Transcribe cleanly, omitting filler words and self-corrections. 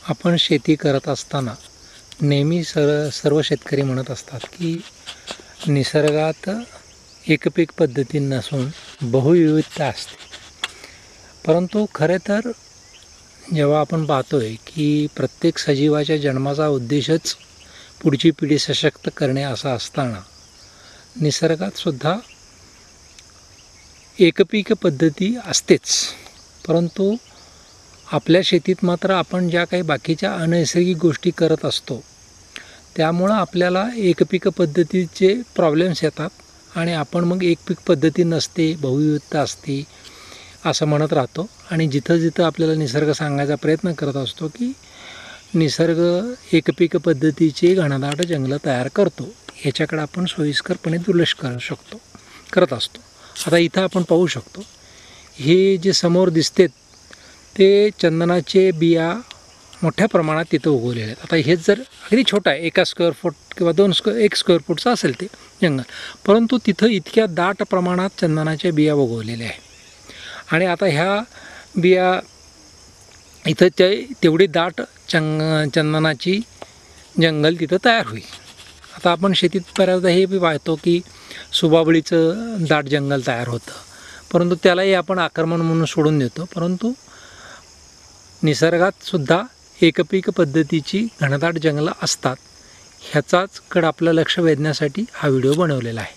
आपण शेती करत असताना नेहमी सर्व शेतकरी म्हणत असतात की निसर्गात एकपीक पद्धती नसून बहुविविधता असते. परंतु खरे तर जेव्हा आपण पाहतो आहे की प्रत्येक सजीवाच्या जन्माचा उद्देशच पुढची पिढी सशक्त करणे असा असताना निसर्गात सुद्धा एकपीक पद्धती असतेच. परंतु आपल्या शेतीत मात्र आपण ज्या काही बाकीच्या अनैसर्गिक गोष्टी करत असतो त्यामुळं आपल्याला एकपीक पद्धतीचे प्रॉब्लेम्स येतात आणि आपण मग एकपीक पद्धती नसते, बहुविविधता असते असं म्हणत राहतो. आणि जिथं जिथं आपल्याला निसर्ग सांगायचा प्रयत्न करत असतो की निसर्ग एकपीक पद्धतीचे घनदाट जंगलं तयार करतो, ह्याच्याकडे आपण सोयीस्करपणे दुर्लक्ष करत असतो. आता इथं आपण पाहू शकतो हे जे समोर दिसतेत ते चंदनाचे बिया मोठ्या प्रमाणात तिथं उगवलेले आहेत. आता हेच जर अगदी छोटा आहे, 1 स्क्वेअर फूट किंवा 1 स्क्वेअर फूटचं असेल ते जंगल, परंतु तिथं इतक्या दाट प्रमाणात चंदनाच्या बिया उगवलेल्या आहे. आणि आता ह्या बिया इथं तेवढी दाट चंदनाची जंगल तिथं तयार होईल. आता आपण शेतीत बऱ्याचदा हे बी पाहतो की सुबाबळीचं दाट जंगल तयार होतं, परंतु त्यालाही आपण आक्रमण म्हणून सोडून देतो. परंतु निसर्गात सुद्धा एकपीक पद्धतीची घनदाट जंगलं असतात, ह्याचाचकडे आपलं लक्ष वेधण्यासाठी हा व्हिडिओ बनवलेला आहे.